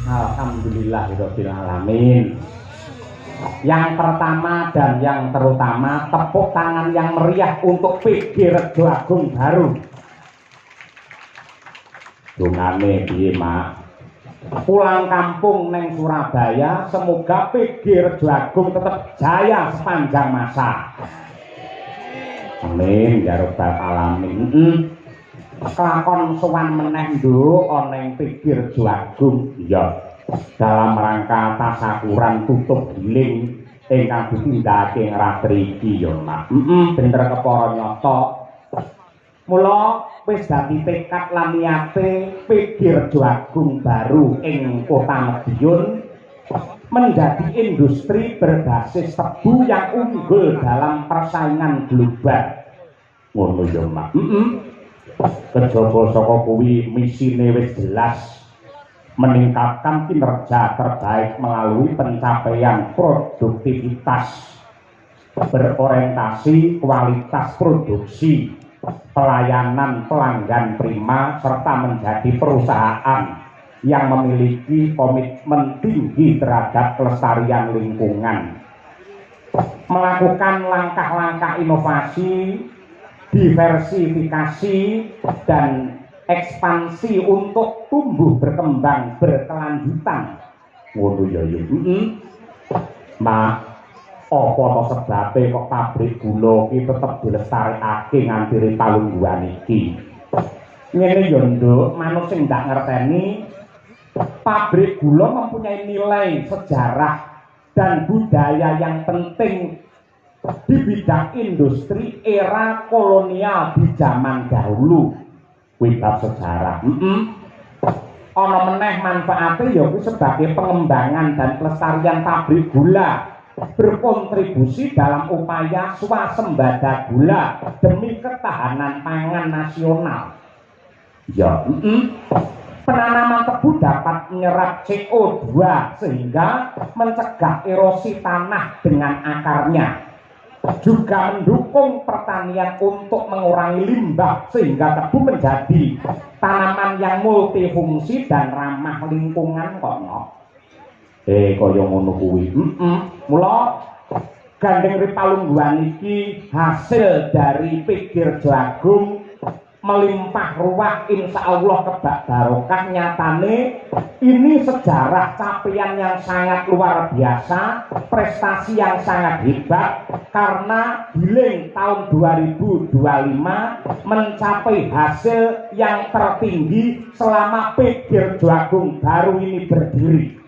Alhamdulillahirabbil alamin. Yang pertama dan yang terutama tepuk tangan yang meriah untuk PG Rejo Agung Baru. Dungane piye, Mak? Pulang kampung neng Surabaya, semoga PG Rejo Agung tetap jaya sepanjang masa. Amin ya rabbal alamin. Kelakon sowan meneh nduk ana ing PG Rejo Agung. Iya. Dalam rangka tasakuran tutup giling ingkang ditindakake ratri iki ya, Mak. Bener kepara nyata. Mula wis dadi tekad lan niate PG Rejo Agung Baru ing Kota Madiun menjadi industri berbasis tebu yang unggul dalam persaingan global. Ngono ya, Mak. Kejaba saka kuwi misine wis jelas, meningkatkan kinerja terbaik melalui pencapaian produktivitas berorientasi kualitas produksi, pelayanan pelanggan prima, serta menjadi perusahaan yang memiliki komitmen tinggi terhadap kelestarian lingkungan, melakukan langkah-langkah inovasi, diversifikasi, dan ekspansi untuk tumbuh berkembang berkelanjutan. Ngono ya ya. Mak, apa to sebabe kok pabrik gula iki tetep dilestarekake nganti Ripalungguhan iki? Ngene ya, Nduk, manut sing ndak ngerteni, pabrik gula mempunyai nilai sejarah dan budaya yang penting di bidang industri era kolonial di zaman dahulu. Kuwi bab sejarah. Ana meneh manfaate ya kuwi sebagai pengembangan dan pelestarian pabrik gula, berkontribusi dalam upaya swasembada gula demi ketahanan pangan nasional. Ya, penanaman tebu dapat menyerap CO2 sehingga mencegah erosi tanah dengan akarnya. Juga mendukung pertanian untuk mengurangi limbah sehingga tebu menjadi tanaman yang multifungsi dan ramah lingkungan kono. Kaya ngono kuwi. Mula gandeng Ripalungguhan iki hasil dari PG Rejo Agung melimpah ruah, insya Allah kebak barokah. Nyatane ini sejarah capaian yang sangat luar biasa, prestasi yang sangat hebat, karena Giling tahun 2025 mencapai hasil yang tertinggi selama Pikir Jagung Baru ini berdiri.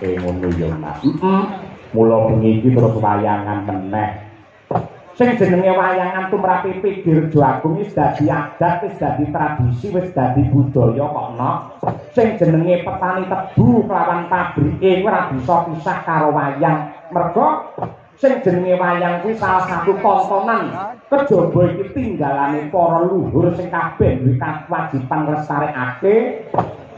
Ngono ya Mas. Mula bengi iki terus wayangan meneh. Sing jenenge wayangan tumrape Pikir Jagung wis dadi adat, wis dadi tradisi, wis dadi budaya kok no. Sing jenenge petani tebu kelawan pabrike ora bisa pisah karo wayang. Mergo sing jenenge wayang kuwi salah satu tontonan kejaba iki tinggalane para luhur sing kabeh duwe kewajiban nglestarekake.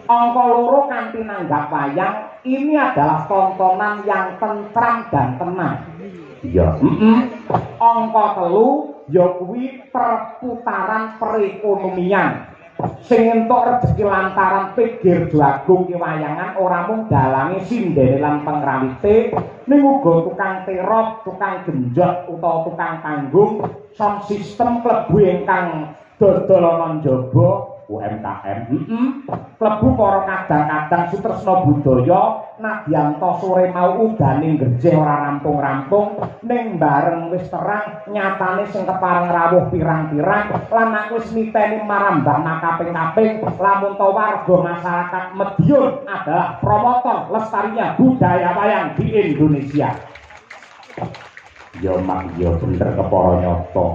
Angka loro kanthi nanggap wayang ini adalah tontonan yang tentram dan tenang. Ya, angka telu ya kuwi perputaran perekonomian. Sing entuk rezeki lantaran Pikir Jagung ki wayangan ora mung dalange sindene lan pengrawite, ning uga tukang terop, tukang genjot utawa tukang panggung, sound system klebu ingkang dodol ana njaba UMKM. Klebu para kadang-kadang sutresna budaya nadyanto sore mau udane ngerjeh ora rampung-rampung ning bareng wis terang nyatane sing kepareng rawuh pirang-pirang lan aku wis miteni marambah kaping-kaping lamun to warga masyarakat Madiun adalah promotor lestarinya budaya wayang di Indonesia. Ya mak ya bener kepara nyata.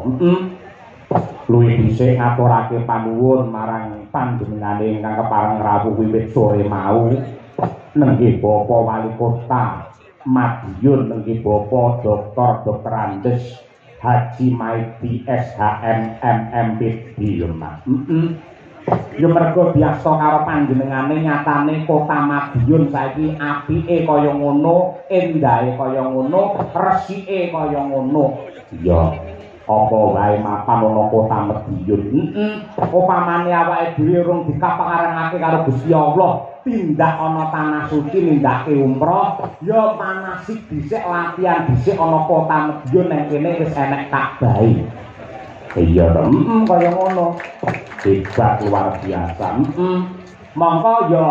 Luwih dhisik ngaturake panuwun marang panjenengane ingkang kepareng rawuh wiwit sore mau nenggih Bapak Wali Kota Madiun, nenggih Bapak Dr. Andes Haji Maidi SHM MMPD ya Mas. Ya mergo biasa karo panjenengane nyatane Kota Madiun saiki apike kaya ngono, endahe kaya ngono, resike kaya ngono. Ya apa wae mapan ana Kota Madiun. Upamane awake dhewe urung dikapangarengake karo Gusti Allah, tindak ana tanah suci nindakake umroh, ya manasi dhisik latihan dhisik ana Kota Madiun nang kene wis enek Ka'bahe. Iya to, kaya ngono. Hebat luar biasa. Mongko ya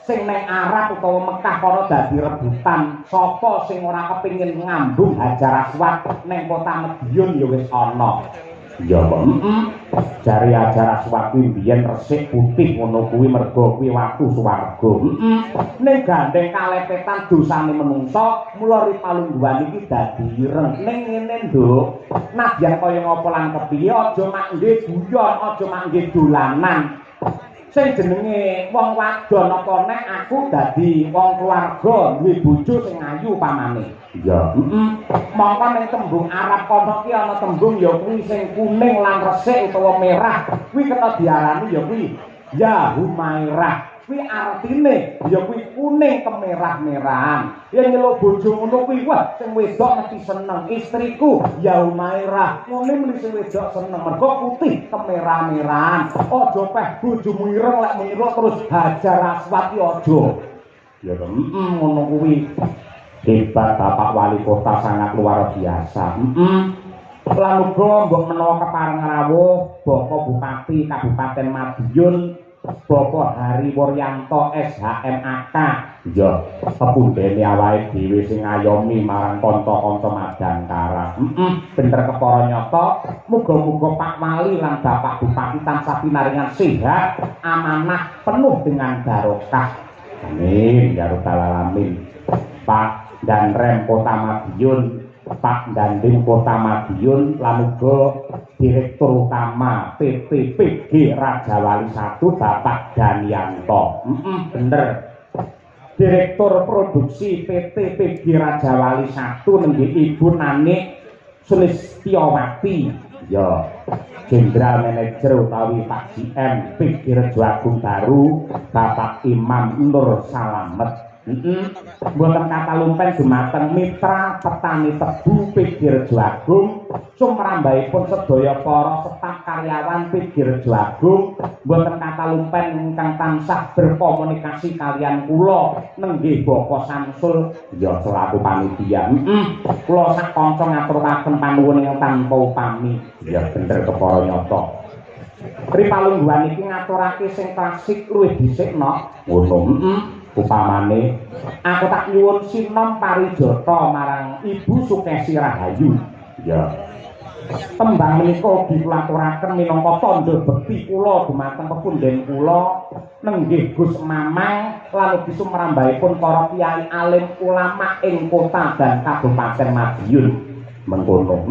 sing neng Arab utawa Mekah kono dadi rebutan sapa sing ora kepengin ngambung Hajar Aswad neng Kota Madiun ya wis ana. Ya jare Hajar Aswad kuwi biyen resik putih ngono kuwi mergo kuwi watu swarga. Ning gandeng kalepetan dosane menungso mula ripalungguhan iki dadi ireng. Ning ngene nduk, nadyan kaya ngapa lan kepiye aja mak nggih guyon, aja mak nggih dolanan. Sing jenenge wong wadon apa nek aku dadi wong keluarga duwe bojo sing ayu pamane. Iya. Mongko ning tembung Arab kono ki ana tembung ya kuwi sing kuning lan resik utawa merah. Kuwi kena diarani ya kuwi ya Humairah. Kuwi artine ya kuwi kuning kemerah-merahan. Yen nyeluk bojo ngono kuwi wah sing wedok mesti seneng. Istriku ya Humairah. Ngene mesti sing wedok seneng mergo putih kemerah-merahan. Aja peh bojomu ireng lek menira terus Hajar Aswad ki aja. Ya ngono kuwi. Hebat Bapak Wali Kota sangat luar biasa. Lan uga mbok menawa kepareng rawuh Bapak Bupati Kabupaten Madiun Bapak Hari Wuryanto SHMAK ya kepundhene awake dhewe sing ngayomi marang kanca-kanca Madangkara. Bener kepara nyata, muga-muga Pak Wali lan Bapak Bupati tansah pinaringan sehat, amanah penuh dengan barokah. Amin ya rabbal alamin. Pak dan Rem Kota Madiun, Pak Dandim Kota Madiun, lan uga Direktur Utama PPPG Raja Wali 1 Bapak Danianto. Bener. Direktur Produksi PT PG Raja Wali 1 nenggih Ibu Nanik Sulistiawati. Ya, Jenderal Manager utawi Pak GM PG Jagung Baru Bapak Imam Nur Salamet. Mboten katalumpen dumateng mitra petani tebu Pinggir Jagung sumrambahipun sedaya para staf karyawan Pinggir Jagung mboten katalumpen ingkang tansah berkomunikasi kalian kula nenggih Bapak Samsul ya selaku panitia. Kula sak kanca ngaturaken panuwun ing tanpa upami. Ya bener kepara nyata. Pripalungguhan iki ngaturake sing klasik luwih dhisik no. Ngono. Upamane aku tak nyuwun sinom parijata marang Ibu Sukesi Rahayu. Ya. Tembang menika dipulaturaken minangka tandha bekti kula dumateng pepunden kula nenggih Gus Mamang lan ugi sumrambahipun para kiai alim ulama ing kota dan Kabupaten Madiun. Mengkono.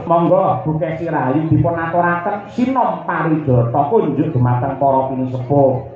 Monggo Bu Kesi Rahayu dipun aturaken sinom parijata kunjuk dumateng para pinisepuh.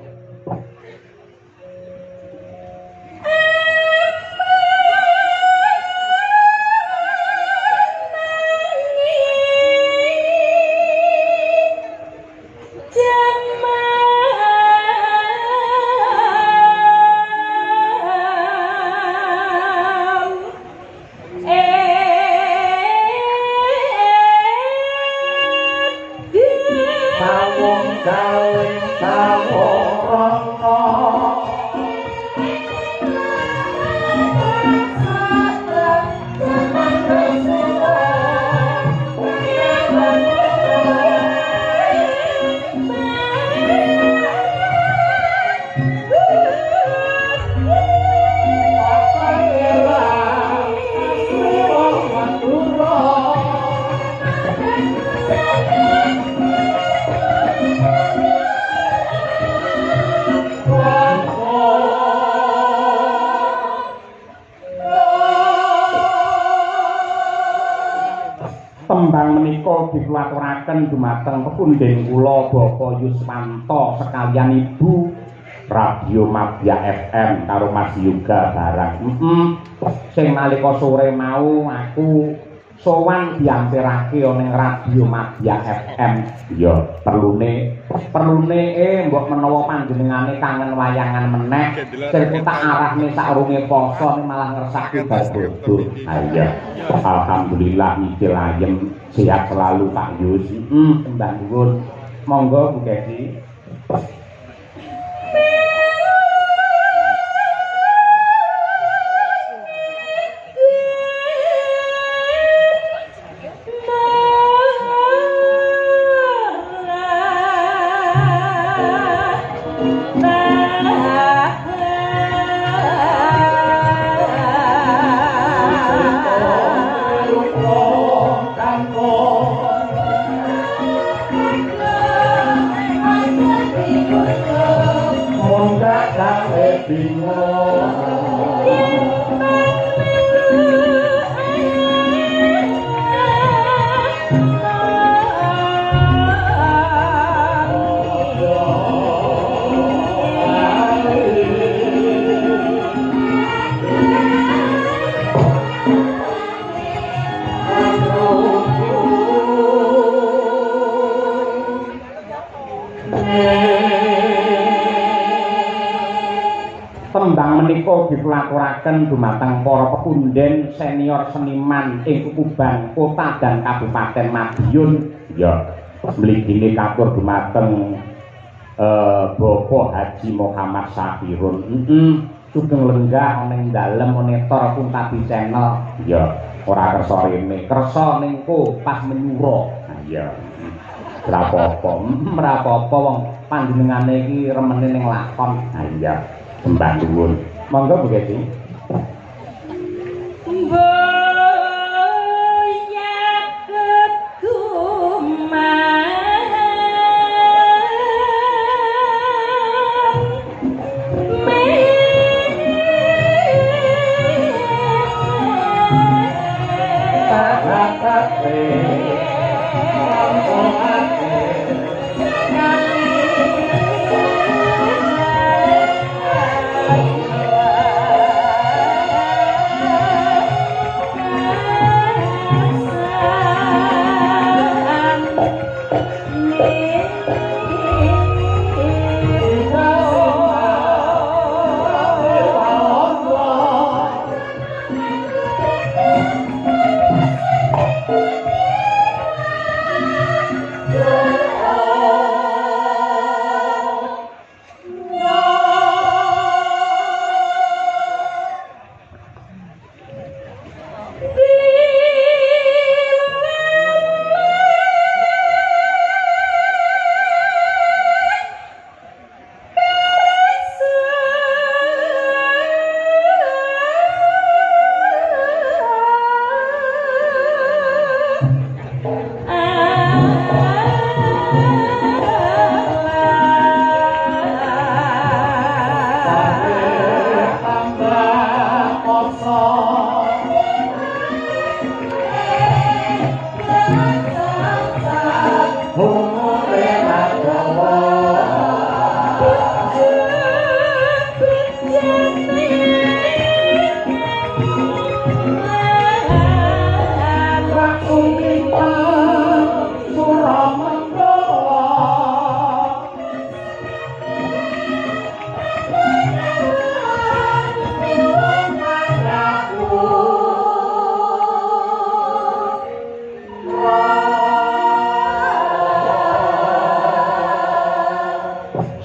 Dipulaturaken dumateng pepunden kula Bapak Yuswanto sekalian Ibu Radio Madya FM karo Mas Yoga barang. Sing nalika sore mau aku sowan diampirake ning Radio Madya FM. Ya, perlune mbok menawa panjenengane kangen wayangan meneh, sing tak arahne saurunge poso malah ngersake badhe. Iya. Alhamdulillah mikil ayem. Sehat selalu Pak Yus. Mbah nuwun. Monggo Bu Kesi. Dipulaturaken dumateng para pepunden senior seniman ing Kukuban Kota dan Kabupaten Madiun. Ya, mligine katur dumateng Bapak Haji Muhammad Safirun. Sugeng lenggah ning dalem monitor Kuntabi Channel. Ya, ora kersa rene, kersa ning pas menyuro. Ya. Ora apa-apa wong panjenengane iki remene ning lakon. Ya, sembah nuwun. Monggo Bu Kesi.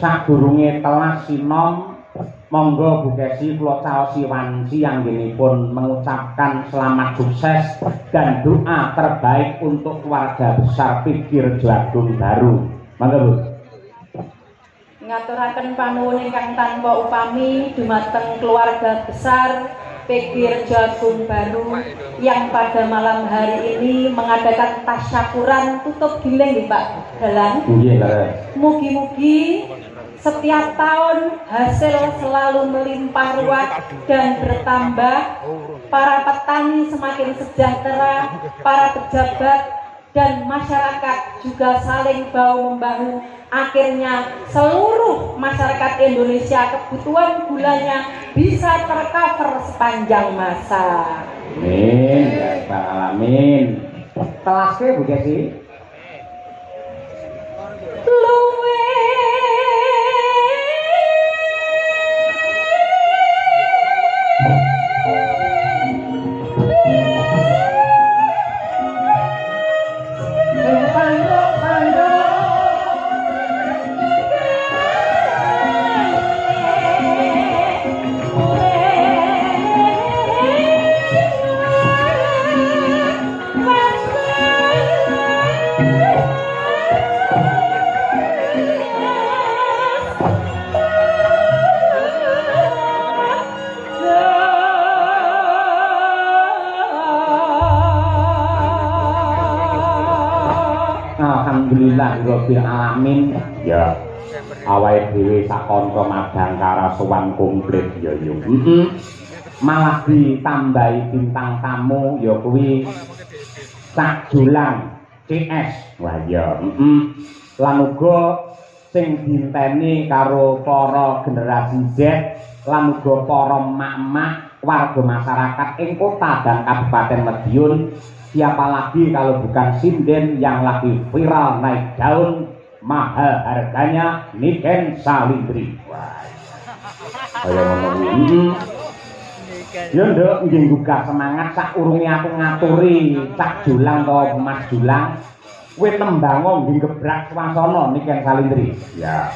sadurunge telas sinom monggo Bu Kesi kula caosi wanci anggenipun mengucapkan selamat sukses dan doa terbaik untuk keluarga besar Pikir Jagung Baru. Monggo Bu. Ngaturaken panuwun ingkang tanpa upami dumateng keluarga besar Pikir Jagung Baru yang pada malam hari ini mengadakan tasyakuran tutup giling Pak Dalang. Mugi-mugi setiap tahun hasil selalu melimpah ruah dan bertambah, para petani semakin sejahtera, para pejabat dan masyarakat juga saling bahu-membahu. Akhirnya seluruh masyarakat Indonesia kebutuhan gulanya bisa tercover sepanjang masa. Amin, ya Rabbal Alamin. Telasnya Bu Kesi. Alhamdulillahirabbil alamin. Ya. Awake dhewe sakonco madangkara sowan komplit ya yo. Malah ditambahi bintang tamu ya kuwi Cak Julang CS. Wah ya. Lan uga sing dinteni karo para generasi Z lan uga para mak-mak warga masyarakat ing kota dan Kabupaten Madiun. Siapa lagi kalau bukan sinden yang lagi viral naik daun, mahal harganya, Niken Salindri. Wah, ayo ngomong. Yo nduk nggih gugah semangat sak urunge aku ngaturi Cak Julang to Mas Julang. Kowe tembang nggih gebrak swasana Niken Salindri. Ya.